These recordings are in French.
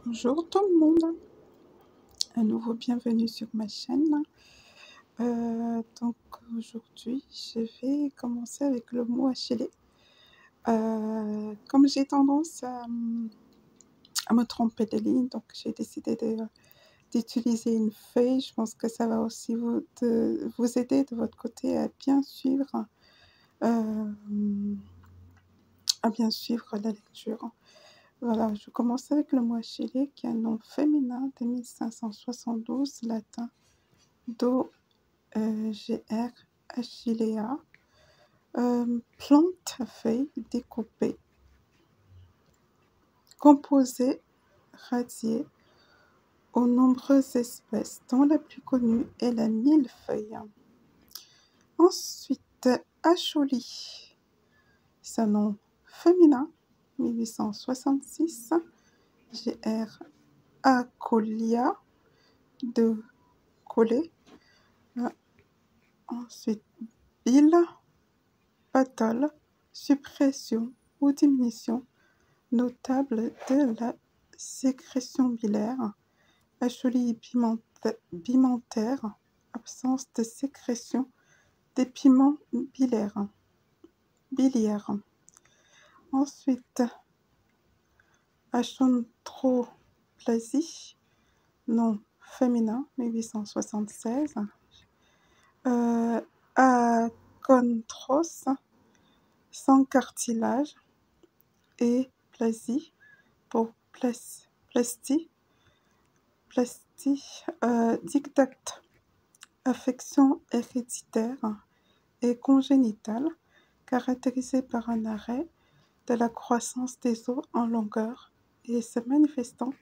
Bonjour tout le monde, à nouveau bienvenue sur ma chaîne. Donc aujourd'hui je vais commencer avec le mot HLE. Comme j'ai tendance à me tromper de ligne, donc j'ai décidé d'utiliser une feuille. Je pense que ça va aussi vous aider de votre côté à bien suivre, la lecture. Voilà, je commence avec le mot HLE qui est un nom féminin de 1572 latin do GR Achillea, plante à feuilles découpées, composée, radiée, aux nombreuses espèces, dont la plus connue est la millefeuille. Ensuite, Acholi, c'est un nom féminin, 1866, GR Acolia, de coller. Ensuite, bile, battle, suppression ou diminution notable de la sécrétion biliaire. Acholie bimentaire, absence de sécrétion des piments biliaires. Ensuite, achondroplasie, nom féminin, 1876. Aconthros, sans cartilage, et plasie pour plastie, dictate, affection héréditaire et congénitale, caractérisée par un arrêt de la croissance des os en longueur et se manifestant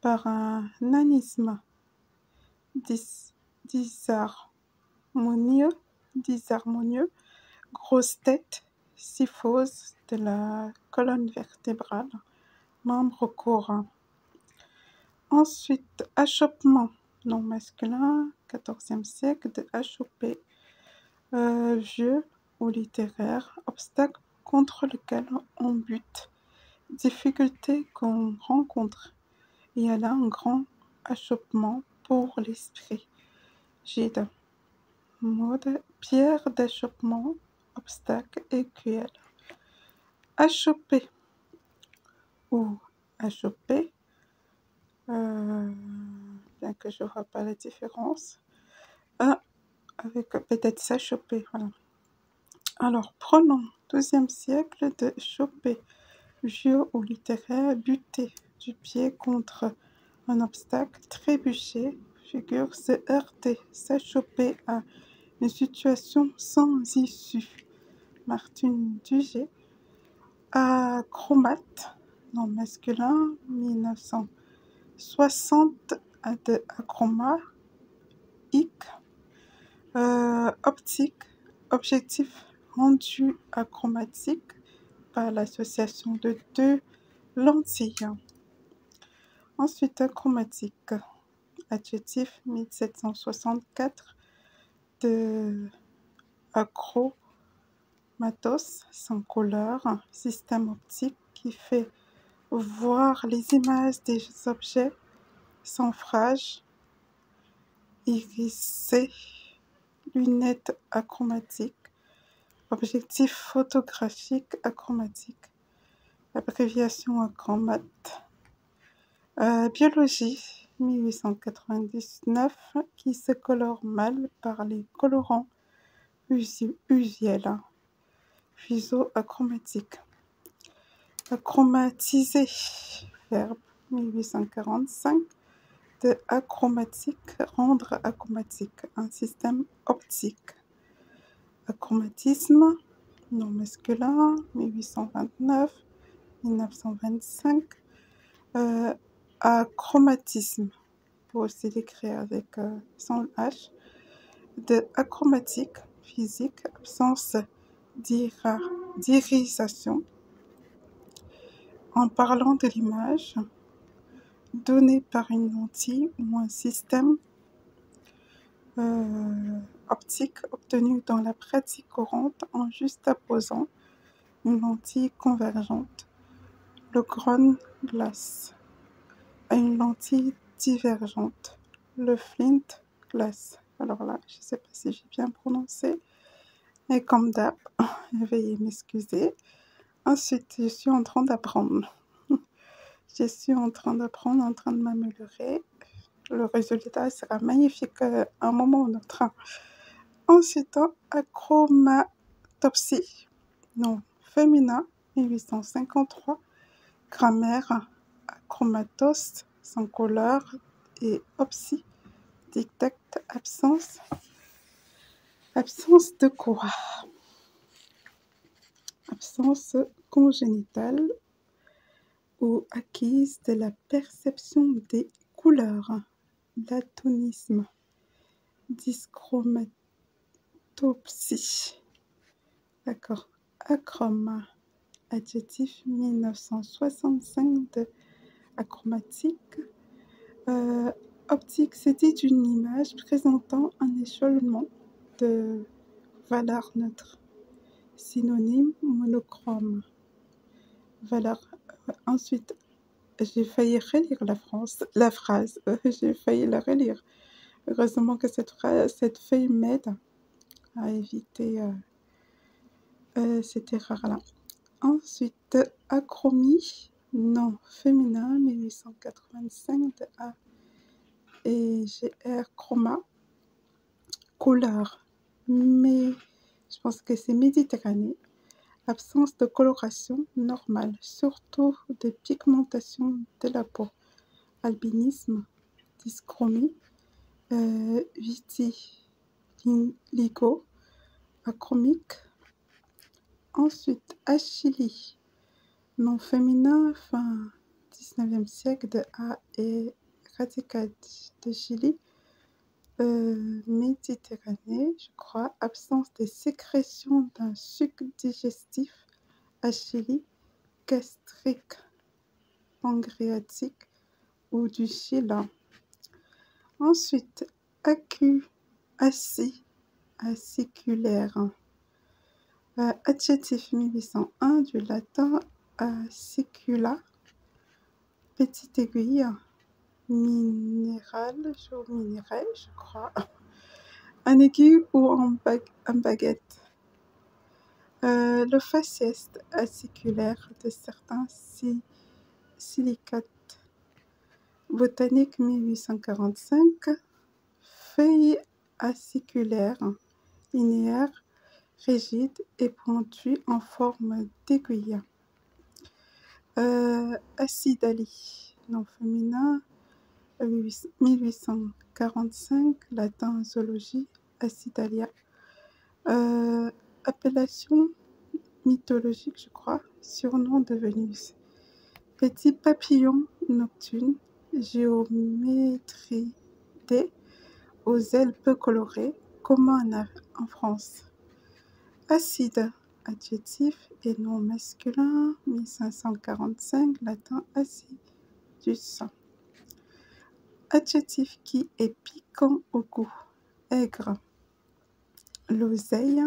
par un nanisme disharmonieux, grosse tête, syphose de la colonne vertébrale, membre courant. Ensuite, achoppement, nom masculin, 14e siècle, de achoper, vieux ou littéraire, obstacle contre lequel on bute, difficulté qu'on rencontre. Il y a là un grand achoppement pour l'esprit. Gide, mode, pierre d'achoppement, obstacle, écuelle. Achopper ou achoper, bien que je ne vois pas la différence. Avec peut-être s'achoper, voilà. Alors, prenons 12e siècle de choper, vieux ou littéraire, buter du pied contre un obstacle, trébucher, figure se heurter, s'achoper à une situation sans issue. Martine Duget, acromate, nom masculin, 1960, de acroma, optique, objectif rendu achromatique par l'association de deux lentilles. Ensuite, achromatique, adjectif 1764, de achromatos, sans couleur, système optique qui fait voir les images des objets sans phrases, irisé, lunettes achromatiques, objectif photographique achromatique, abréviation achromate. Biologie, 1899, qui se colore mal par les colorants usuels. Fuseau achromatique. Achromatiser, verbe, 1845, de achromatique, rendre achromatique, un système optique. Achromatisme, nom masculin, 1829-1925. Achromatisme, pour aussi l'écrire avec sans H, de achromatique, physique, absence d'irisation. En parlant de l'image donnée par une lentille ou un système optique obtenu dans la pratique courante en juxtaposant une lentille convergente, le ground glass. à une lentille divergente, le Flint Glass. Alors là, je ne sais pas si j'ai bien prononcé, mais comme d'hab, veuillez m'excuser. Ensuite, je suis en train d'apprendre. Je suis en train d'apprendre, en train de m'améliorer. Le résultat sera magnifique à un moment ou autre. Ensuite, achromatopsie, nom féminin, 1853. Grammaire, achromatos, sans couleur, et opsie, dictate, absence. Absence de quoi? Absence congénitale ou acquise de la perception des couleurs. Daltonisme. Dyschromatopsie. D'accord. Achroma. Adjectif 1965 de achromatique. Optique, c'était une image présentant un échelonnement de valeurs neutres. Synonyme, monochrome. Valeur. Ensuite, j'ai failli relire la phrase. J'ai failli la relire. Heureusement que cette feuille m'aide à éviter cette erreur-là. Ensuite, achromie, nom féminin, 1885 de A et GR, chroma, couleur, mais je pense que c'est Méditerranée. Absence de coloration normale, surtout de pigmentation de la peau. Albinisme, dyschromie, vitiligo, achromique. Ensuite, Achille, nom féminin, fin 19e siècle de A et radical de Chili, Méditerranée, je crois. Absence de sécrétion d'un suc digestif, Achille, gastrique, pancréatique ou du chylin. Ensuite, aciculaire. Adjectif 1801 du latin acicula, petite aiguille, minéral, je crois, un aiguille ou en baguette. Le faciès aciculaire de certains silicates. Botanique 1845. Feuille aciculaire, linéaire, rigide et pointue en forme d'aiguille. Acidalie, nom féminin, 1845, latin zoologie, Acidalia. Appellation mythologique, je crois, surnom de Vénus. Petit papillon nocturne, géométridé, aux ailes peu colorées, commun en France. Acide, adjectif et nom masculin, 1545, latin acidus. Adjectif qui est piquant au goût, aigre. L'oseille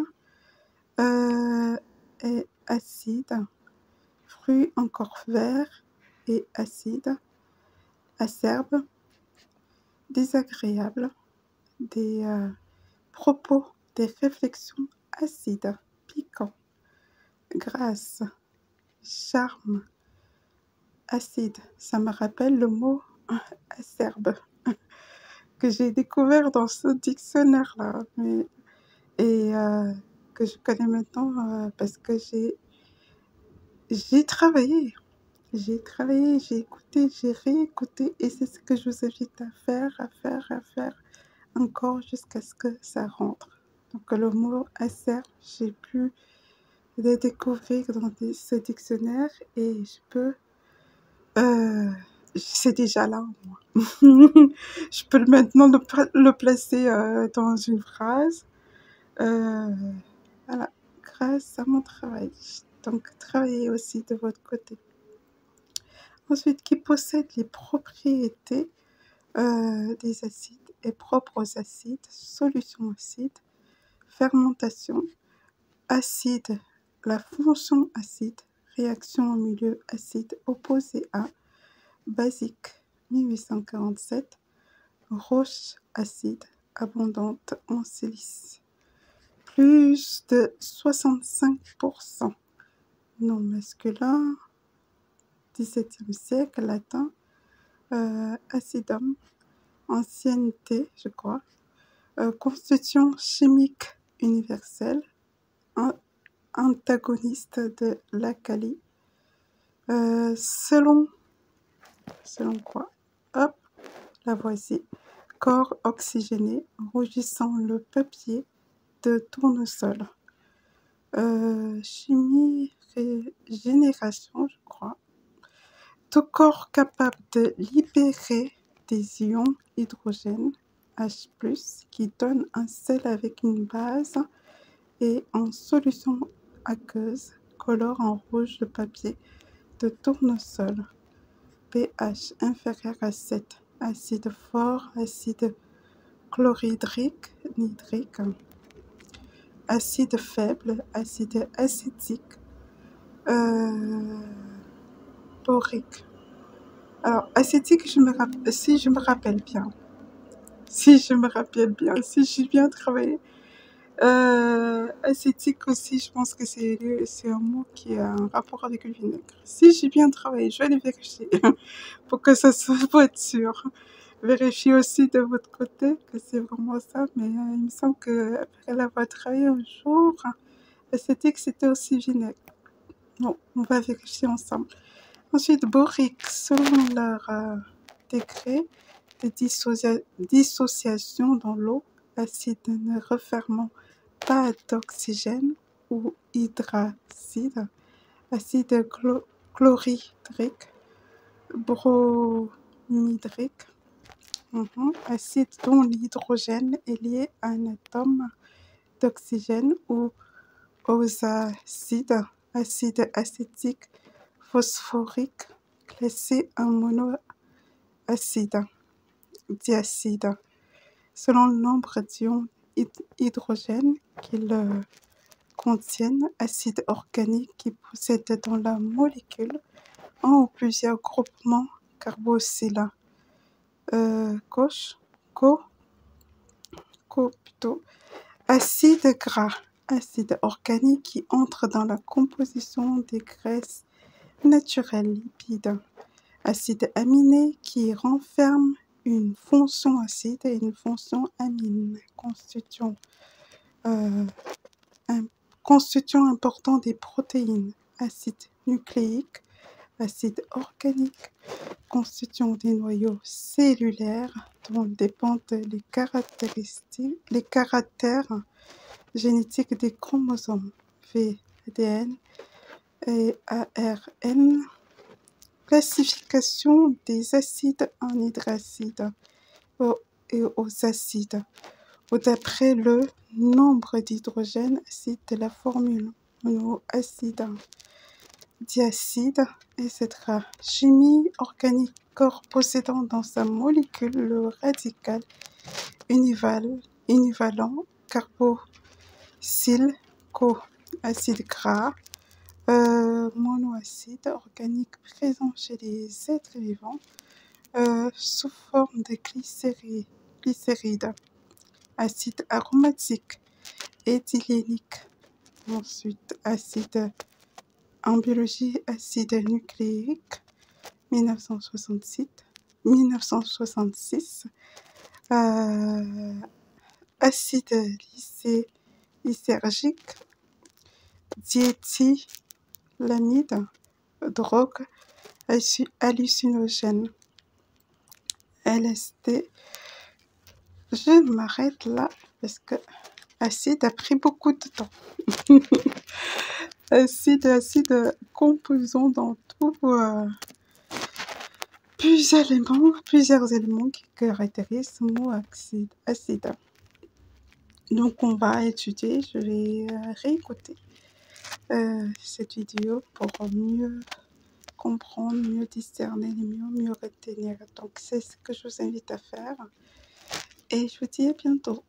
est acide, fruit encore vert et acide, acerbe, désagréable, des propos, des réflexions acides, piquants, grâce, charme, acide. Ça me rappelle le mot acerbe que j'ai découvert dans ce dictionnaire-là, et que je connais maintenant parce que j'ai travaillé. J'ai écouté, j'ai réécouté, et c'est ce que je vous invite à faire encore jusqu'à ce que ça rentre. Donc le mot acerbe, j'ai pu le découvrir dans ce dictionnaire et je peux... c'est déjà là, moi. Je peux maintenant le placer dans une phrase. Voilà, grâce à mon travail. Donc, travaillez aussi de votre côté. Ensuite, qui possède les propriétés des acides et propres aux acides, solution acide, fermentation, acide, la fonction acide, réaction au milieu acide opposée à, basique, 1847, roche acide abondante en silice. Plus de 65% non masculin, 17e siècle, latin, acidum, ancienneté, je crois, constitution chimique universelle, antagoniste de l'alcali, selon quoi? Hop, la voici. Corps oxygéné, rougissant le papier de tournesol. Chimie régénération, je crois. Tout corps capable de libérer des ions hydrogène H+, qui donnent un sel avec une base et en solution aqueuse, colore en rouge le papier de tournesol. pH inférieur à 7. Acide fort, acide chlorhydrique, nitrique, acide faible, acide acétique, borique. Alors, acétique, si je me rappelle bien, si j'ai bien travaillé, acétique aussi, je pense que c'est un mot qui a un rapport avec le vinaigre. Si j'ai bien travaillé, je vais aller vérifier pour que ça soit, pour être sûr. Vérifiez aussi de votre côté que c'est vraiment ça, mais il me semble qu'après l'avoir travaillé un jour, acétique c'était aussi vinaigre. Bon, on va vérifier ensemble. Ensuite, borique, selon leur degré de dissociation dans l'eau, l'acide ne refermant pas d'oxygène ou hydracide, acide chlorhydrique, bromhydrique, acide dont l'hydrogène est lié à un atome d'oxygène, ou aux acides, acide acétique phosphorique, classé en monoacide, diacide, selon le nombre d'ions hydrogène qu'ils contiennent, acide organique qui possède dans la molécule un ou plusieurs groupements carboxyles. Acide gras, acide organique qui entre dans la composition des graisses naturelles lipides. Acide aminé qui renferme une fonction acide et une fonction amine, constituant important des protéines. Acide nucléique, acide organique, constituant des noyaux cellulaires dont dépendent les caractères génétiques des chromosomes V, ADN et ARN. Classification des acides en hydracides et aux acides, ou d'après le nombre d'hydrogène acide de la formule, monoacide, diacide, etc. Chimie organique, corps possédant dans sa molécule le radical univalent carboxyle acide gras, monoacide organique présent chez les êtres vivants sous forme de glycéride, acide aromatique, éthylénique. Ensuite, acide en biologie, acide nucléique, 1966, acide lysergique, diéthylamide, drogue hallucinogène, LSD. Je m'arrête là parce que acide a pris beaucoup de temps. acide, composant dans tout plusieurs éléments qui caractérisent ce mot acide. Donc on va étudier, je vais réécouter cette vidéo pour mieux comprendre, mieux discerner, mieux retenir. Donc c'est ce que je vous invite à faire et je vous dis à bientôt.